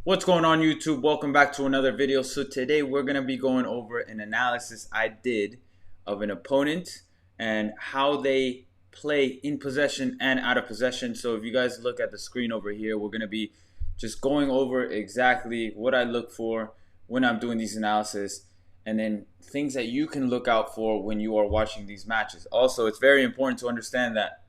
What's going on, YouTube? Welcome back to another video. So today we're going to be going over an analysis I did of an opponent and how they play in possession and out of possession. So if you guys look at the screen over here, we're going to be just going over exactly what I look for when I'm doing these analysis, and then things that you can look out for when you are watching these matches. Also, it's very important to understand that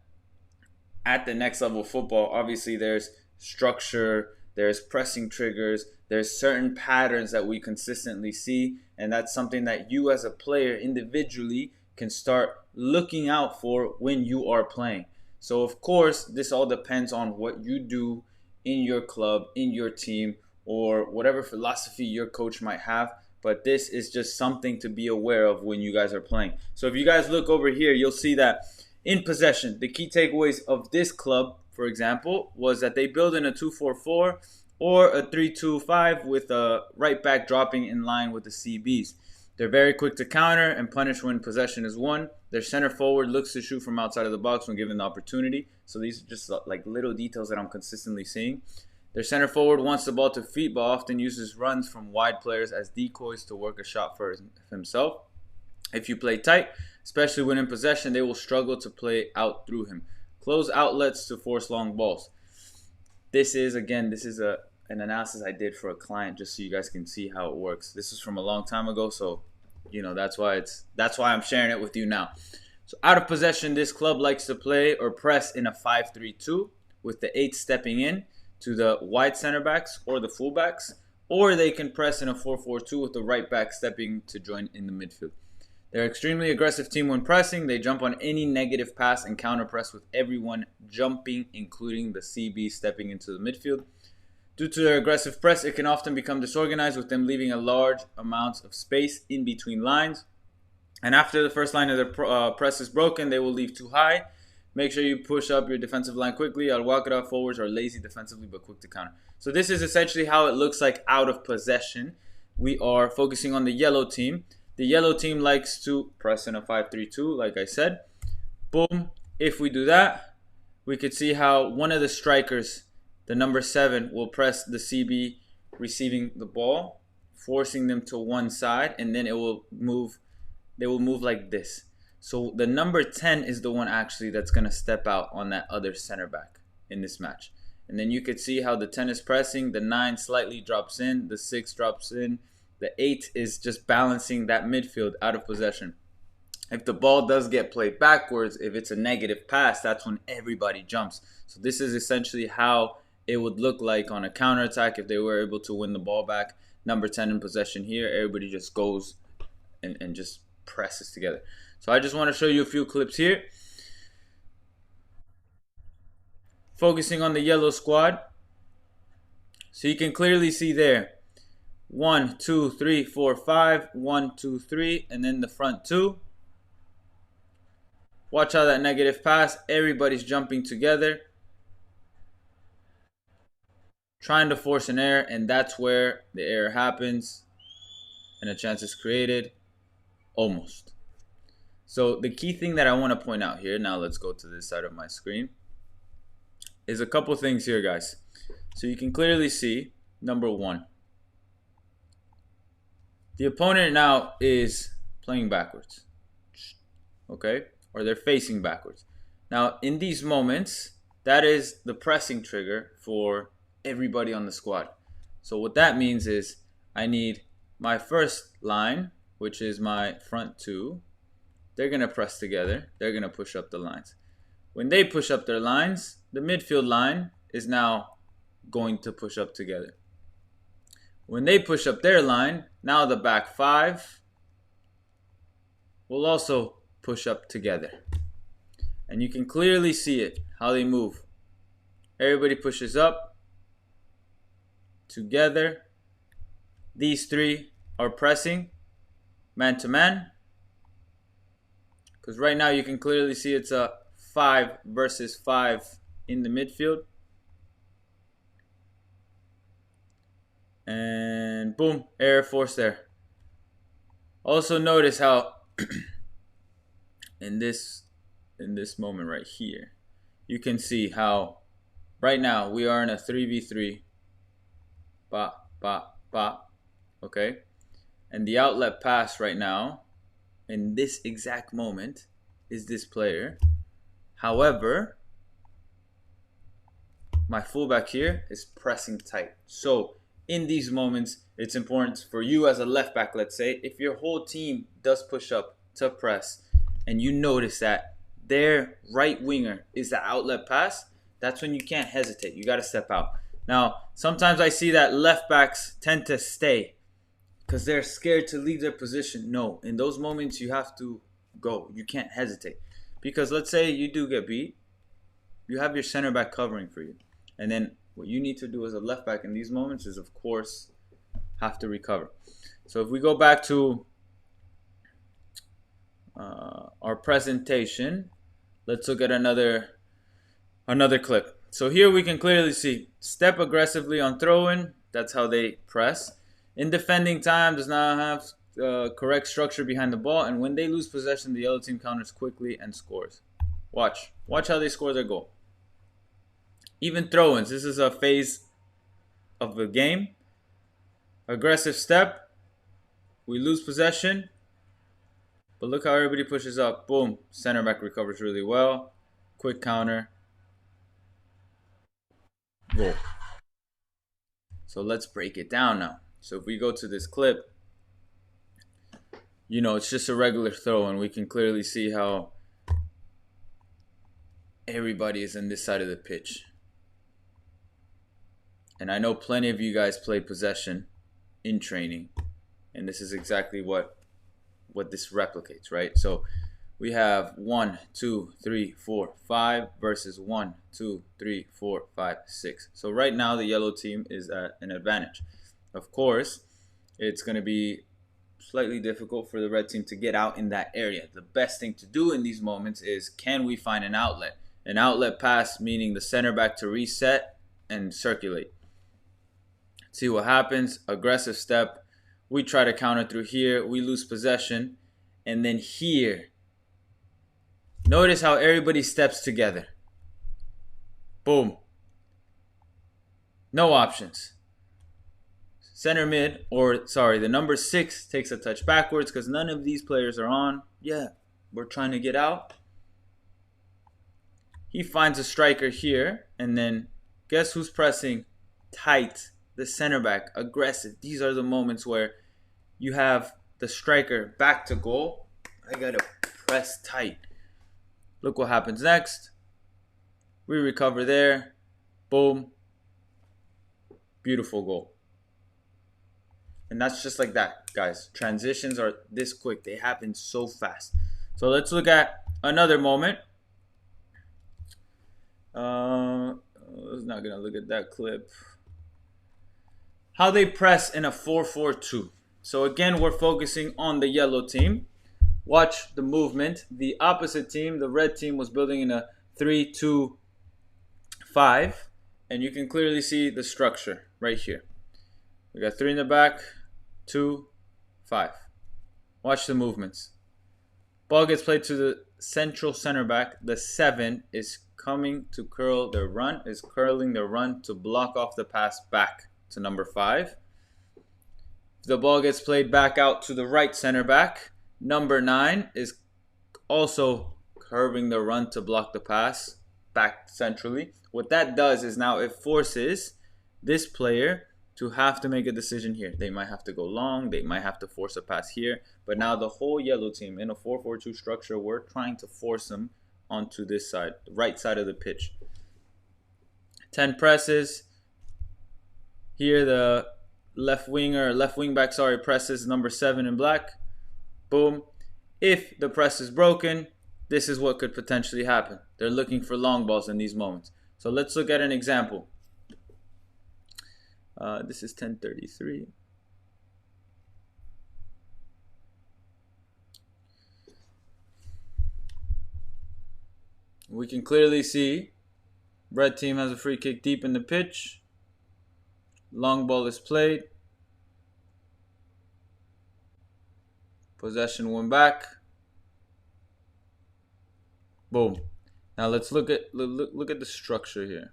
at the next level of football, obviously there's structure, there's pressing triggers, there's certain patterns that we consistently see, and that's something that you as a player individually can start looking out for when you are playing. So of course, this all depends on what you do in your club, in your team, or whatever philosophy your coach might have. But this is just something to be aware of when you guys are playing. So if you guys look over here, you'll see that in possession, the key takeaways of this club, for example, was that they build in a 2-4-4 or a 3-2-5 with a right back dropping in line with the CBs. They're very quick to counter and punish when possession is won. Their center forward looks to shoot from outside of the box when given the opportunity. So these are just like little details that I'm consistently seeing. Their center forward wants the ball to feet, but often uses runs from wide players as decoys to work a shot for himself. If you play tight, especially when in possession, they will struggle to play out through him. Close outlets to force long balls. This is an analysis I did for a client just so you guys can see how it works. This is from a long time ago, so that's why I'm sharing it with you now. So out of possession, this club likes to play or press in a 5-3-2 with the 8 stepping in to the wide center backs or the fullbacks, or they can press in a 4-4-2 with the right back stepping to join in the midfield. They're an extremely aggressive team when pressing. They jump on any negative pass and counter press with everyone jumping, including the CB stepping into the midfield. Due to their aggressive press, it can often become disorganized with them leaving a large amount of space in between lines. And after the first line of their press is broken, they will leave too high. Make sure you push up your defensive line quickly. Al-Waqara forwards are lazy defensively but quick to counter. So this is essentially how it looks like out of possession. We are focusing on the yellow team. The yellow team likes to press in a 5-3-2, like I said. Boom. If we do that, we could see how one of the strikers, the number 7, will press the CB receiving the ball, forcing them to one side, and then it will move. They will move like this. So the number 10 is the one actually that's going to step out on that other center back in this match. And then you could see how the 10 is pressing, the 9 slightly drops in, the 6 drops in. The 8 is just balancing that midfield out of possession. If the ball does get played backwards, if it's a negative pass, that's when everybody jumps. So this is essentially how it would look like on a counterattack if they were able to win the ball back. Number 10 in possession here, everybody just goes and just presses together. So I just want to show you a few clips here. Focusing on the yellow squad. So you can clearly see there. 1, 2, 3, 4, 5. 1, 2, 3, and then the front 2. Watch how that negative pass, everybody's jumping together, trying to force an error, and that's where the error happens and a chance is created. Almost. So the key thing that I want to point out here, now let's go to this side of my screen, is a couple things here, guys. So you can clearly see, number 1, the opponent now is playing backwards, okay? Or they're facing backwards. Now, in these moments, that is the pressing trigger for everybody on the squad. So what that means is I need my first line, which is my front 2. They're going to press together. They're going to push up the lines. When they push up their lines, the midfield line is now going to push up together. When they push up their line, now the back 5 will also push up together. And you can clearly see it, how they move. Everybody pushes up together. These 3 are pressing man to man. Because right now you can clearly see it's a 5 versus 5 in the midfield. And boom, error force there. Also notice how in this moment right here, you can see how right now we are in a 3v3 ba, ba, ba. Okay? And the outlet pass right now, in this exact moment, is this player. However, my fullback here is pressing tight. So in these moments, it's important for you as a left back, let's say, if your whole team does push up to press and you notice that their right winger is the outlet pass, that's when you can't hesitate. You got to step out. Now, sometimes I see that left backs tend to stay because they're scared to leave their position. No, in those moments, you have to go. You can't hesitate. Because let's say you do get beat, you have your center back covering for you. And then what you need to do as a left back in these moments is, of course, have to recover. So if we go back to our presentation, let's look at another clip. So here we can clearly see step aggressively on throw-in. That's how they press. In defending time, does not have correct structure behind the ball. And when they lose possession, the yellow team counters quickly and scores. Watch how they score their goal. Even throw-ins. This is a phase of the game. Aggressive step. We lose possession. But look how everybody pushes up. Boom. Center back recovers really well. Quick counter. Goal. So let's break it down now. So if we go to this clip, you know, it's just a regular throw, and we can clearly see how everybody is on this side of the pitch. And I know plenty of you guys play possession in training, and this is exactly what this replicates, right? So we have 1, 2, 3, 4, 5 versus 1, 2, 3, 4, 5, 6. So right now the yellow team is at an advantage. Of course, it's going to be slightly difficult for the red team to get out in that area. The best thing to do in these moments is, can we find an outlet? An outlet pass, meaning the center back to reset and circulate. See what happens. Aggressive step. We try to counter through here. We lose possession. And then here, notice how everybody steps together. Boom. No options. Center mid, or sorry, the number 6 takes a touch backwards because none of these players are on. Yeah, we're trying to get out. He finds a striker here, and then guess who's pressing tight? The center back, aggressive. These are the moments where you have the striker back to goal. I gotta press tight. Look what happens next. We recover there. Boom. Beautiful goal. And that's just like that, guys. Transitions are this quick. They happen so fast. So let's look at another moment. I was not going to look at that clip. How they press in a 4-4-2. So again, we're focusing on the yellow team. Watch the movement. The opposite team, the red team, was building in a 3-2-5. And you can clearly see the structure right here. We got 3 in the back, 2, 5. Watch the movements. Ball gets played to the central center back. The 7 is coming to curl their run, is curling their run to block off the pass back to number 5. The ball gets played back out to the right center back. Number 9 is also curving the run to block the pass back centrally. What that does is now it forces this player to have to make a decision here. They might have to go long. They might have to force a pass here. But now the whole yellow team in a 4-4-2 structure, we're trying to force them onto this side, the right side of the pitch. 10 presses. Here the left wing back, presses number 7 in black. Boom. If the press is broken, this is what could potentially happen. They're looking for long balls in these moments. So let's look at an example. This is 10:33. We can clearly see red team has a free kick deep in the pitch. Long ball is played. Possession won back. Boom. Now let's look at the structure here.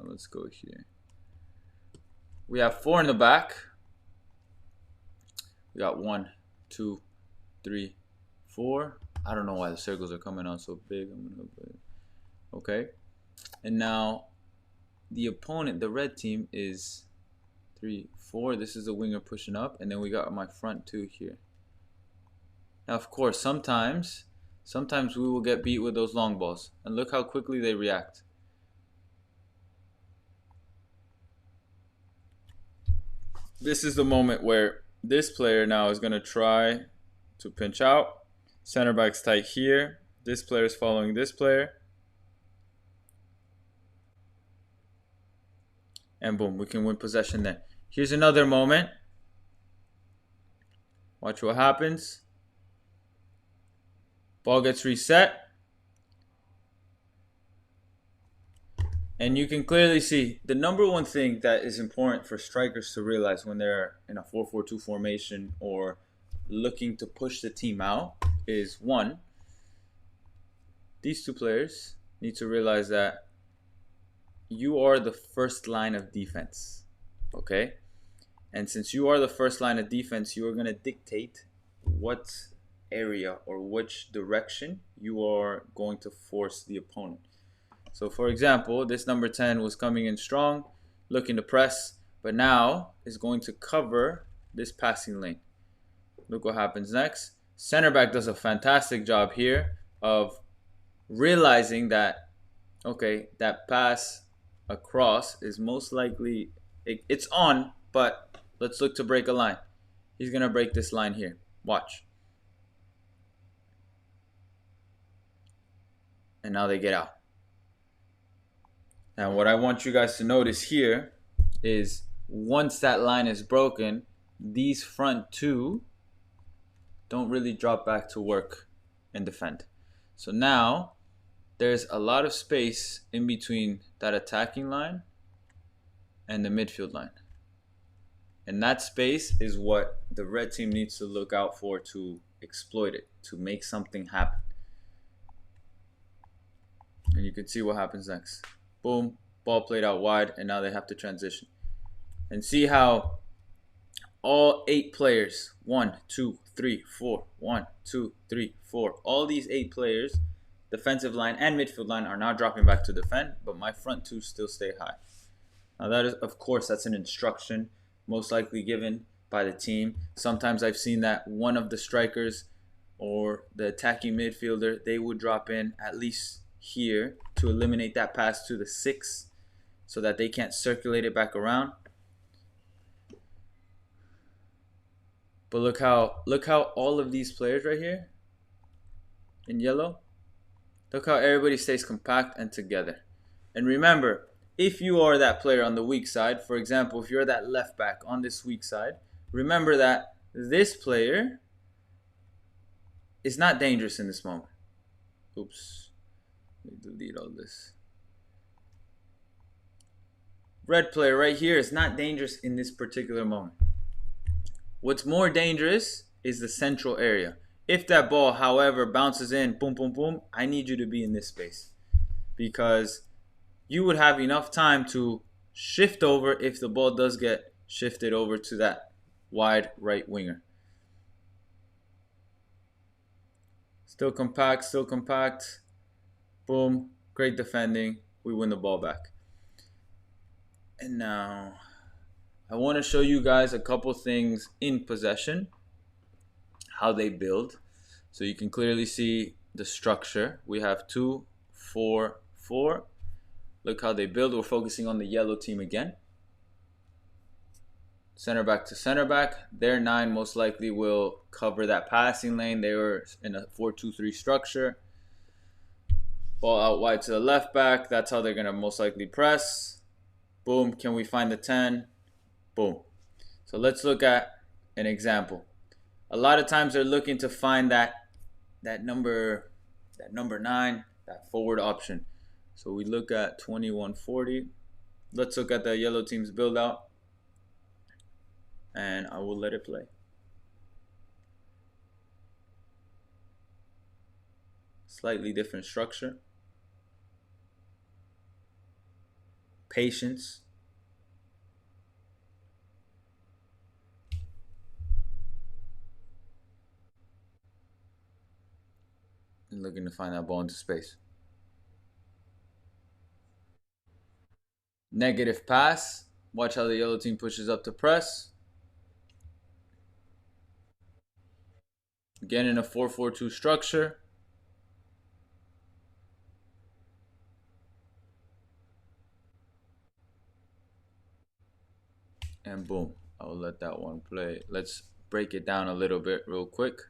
Let's go here. We have 4 in the back. We got 1, 2, 3, 4. I don't know why the circles are coming out so big. Okay. And now the opponent, the red team, is 3, 4. This is the winger pushing up. And then we got my front 2 here. Now, of course, sometimes we will get beat with those long balls. And look how quickly they react. This is the moment where this player now is going to try to pinch out. Center back's tight here. This player is following this player. And boom, we can win possession there. Here's another moment. Watch what happens. Ball gets reset. And you can clearly see the number one thing that is important for strikers to realize when they're in a 4-4-2 formation or looking to push the team out is, one, these two players need to realize that you are the first line of defense, okay? And since you are the first line of defense, you are going to dictate what area or which direction you are going to force the opponent. So, for example, this number 10 was coming in strong, looking to press, but now is going to cover this passing lane. Look what happens next. Center back does a fantastic job here of realizing that, okay, that pass across is most likely, it's on, but let's look to break a line. He's going to break this line here. Watch. And now they get out. Now, what I want you guys to notice here is once that line is broken, these front 2 don't really drop back to work and defend. So now there's a lot of space in between that attacking line and the midfield line. And that space is what the red team needs to look out for to exploit it, to make something happen. And you can see what happens next. Boom, ball played out wide, and now they have to transition. And see how all 8 players, 1, 2, 3, 4, 1, 2, 3, 4, all these 8 players, defensive line and midfield line, are now dropping back to defend, but my front 2 still stay high. Now that is, of course, that's an instruction most likely given by the team. Sometimes I've seen that one of the strikers or the attacking midfielder, they would drop in at least here to eliminate that pass to the 6 so that they can't circulate it back around. But look how all of these players right here in yellow, look how everybody stays compact and together. And remember, if you are that player on the weak side, for example, if you're that left back on this weak side, remember that this player is not dangerous in this moment. Oops. Let me delete all this. Red player right here is not dangerous in this particular moment. What's more dangerous is the central area. If that ball, however, bounces in, boom, boom, boom, I need you to be in this space. Because you would have enough time to shift over if the ball does get shifted over to that wide right winger. Still compact, still compact. Boom, great defending. We win the ball back. And now I want to show you guys a couple things in possession, how they build. So you can clearly see the structure. We have 2, 4, 4. Look how they build. We're focusing on the yellow team again. Center back to center back. Their 9 most likely will cover that passing lane. They were in a 4-2-3 structure. Ball out wide to the left back. That's how they're going to most likely press. Boom. Can we find the 10? Boom. So let's look at an example. A lot of times they're looking to find that number 9, that forward option. So we look at 2140. Let's look at the yellow team's build out. And I will let it play. Slightly different structure. Patience. and looking to find that ball into space. Negative pass. Watch how the yellow team pushes up to press. Again in a 4-4-2 structure. And boom, I'll let that one play. Let's break it down a little bit real quick.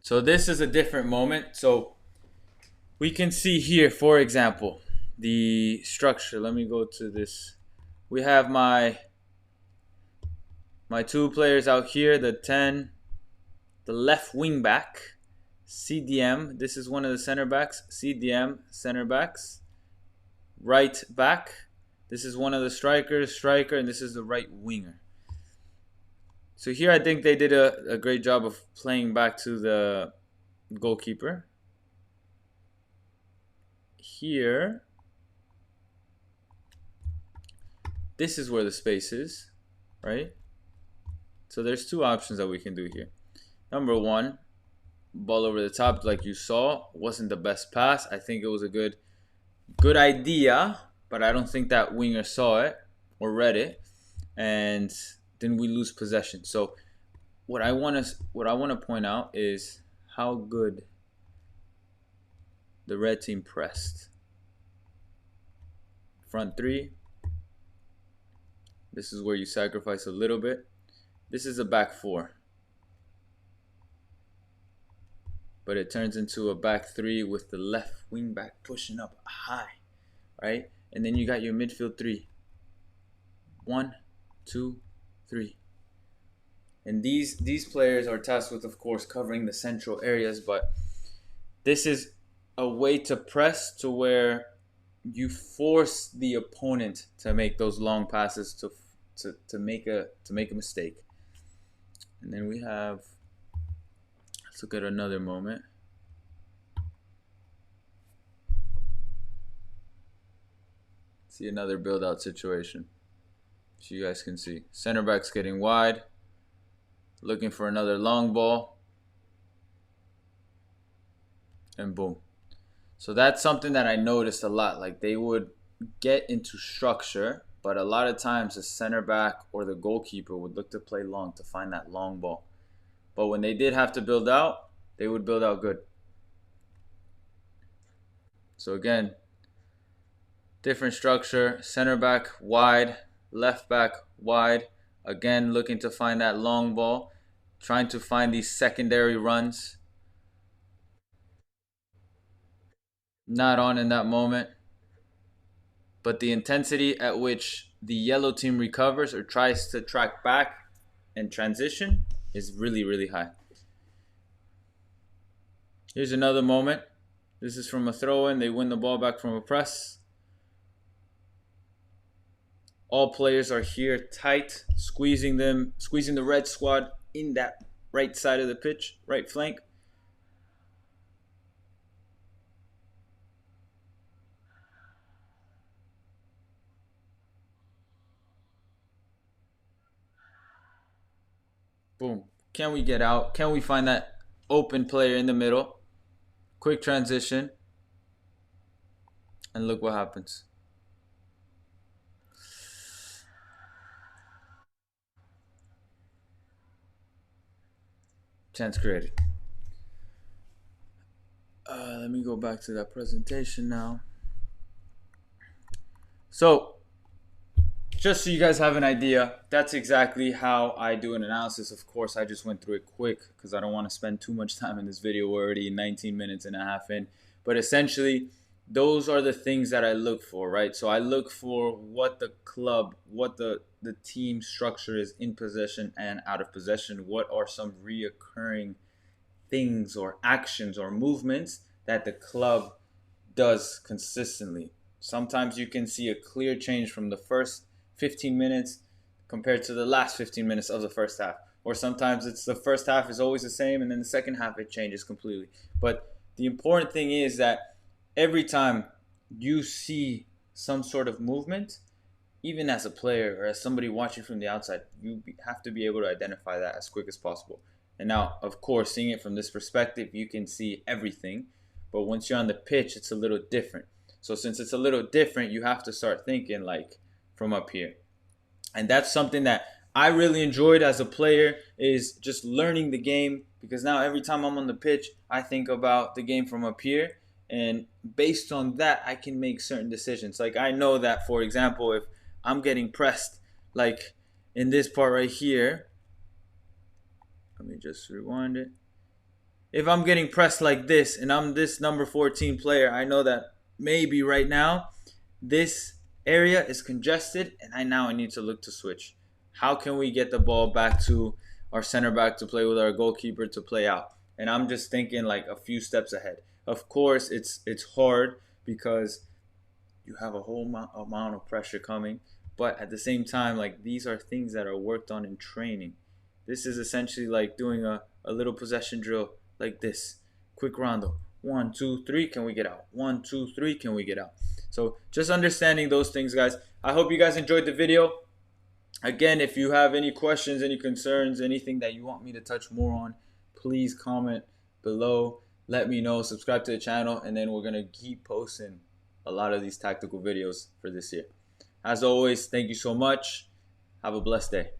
So this is a different moment. So we can see here, for example, the structure. Let me go to this. We have my two players out here, the 10, the left wing back, CDM. This is one of the center backs, CDM, center backs. Right back. This is one of the strikers, striker, and this is the right winger. So here I think they did a great job of playing back to the goalkeeper. Here, this is where the space is, right? So there's two options that we can do here. Number one, ball over the top like you saw. Wasn't the best pass. I think it was a good idea, but I don't think that winger saw it or read it, and then we lose possession. So what I want to point out is how good the red team pressed. Front three. This is where you sacrifice a little bit. This is a back four, but it turns into a back three with the left wing back pushing up high, right? And then you got your midfield three. 1, 2, 3. And these players are tasked with, of course, covering the central areas, but this is a way to press to where you force the opponent to make those long passes to make a mistake. And then we have, let's look at another moment. See another build out situation. So you guys can see center back's getting wide, looking for another long ball, and boom. So that's something that I noticed a lot. Like they would get into structure, but a lot of times the center back or the goalkeeper would look to play long to find that long ball. But when they did have to build out, they would build out good. So again, different structure, center back wide, left back wide. Again, looking to find that long ball, trying to find these secondary runs. Not on in that moment. But the intensity at which the yellow team recovers or tries to track back and transition is really, really high. Here's another moment. This is from a throw-in. They win the ball back from a press. All players are here tight, squeezing the red squad in that right side of the pitch, right flank. Boom. Can we get out? Can we find that open player in the middle? Quick transition. And look what happens. Chance created. Let me go back to that presentation now. So, just so you guys have an idea, that's exactly how I do an analysis. Of course, I just went through it quick because I don't want to spend too much time in this video. We're already 19 minutes and a half in. But essentially, those are the things that I look for, right? So I look for what the club, what the team structure is in possession and out of possession. What are some reoccurring things or actions or movements that the club does consistently. Sometimes you can see a clear change from the first 15 minutes compared to the last 15 minutes of the first half. Or sometimes it's the first half is always the same and then the second half it changes completely. But the important thing is that every time you see some sort of movement, even as a player or as somebody watching from the outside, you have to be able to identify that as quick as possible. And now, of course, seeing it from this perspective, you can see everything. But once you're on the pitch, it's a little different. So since it's a little different, you have to start thinking like from up here. And that's something that I really enjoyed as a player, is just learning the game, because now every time I'm on the pitch, I think about the game from up here. And based on that, I can make certain decisions. Like I know that, for example, if I'm getting pressed, like in this part right here, let me just rewind it. If I'm getting pressed like this and I'm this number 14 player, I know that maybe right now this area is congested and I need to look to switch. How can we get the ball back to our center back to play with our goalkeeper to play out? And I'm just thinking like a few steps ahead. Of course, it's hard because you have a whole amount of pressure coming, but at the same time, like these are things that are worked on in training. This is essentially like doing a little possession drill like this. Quick rondo. 1, 2, 3, can we get out? 1, 2, 3, can we get out? So just understanding those things, guys. I hope you guys enjoyed the video. Again, if you have any questions, any concerns, anything that you want me to touch more on, please comment below. Let me know. Subscribe to the channel, and then we're going to keep posting a lot of these tactical videos for this year. As always, thank you so much. Have a blessed day.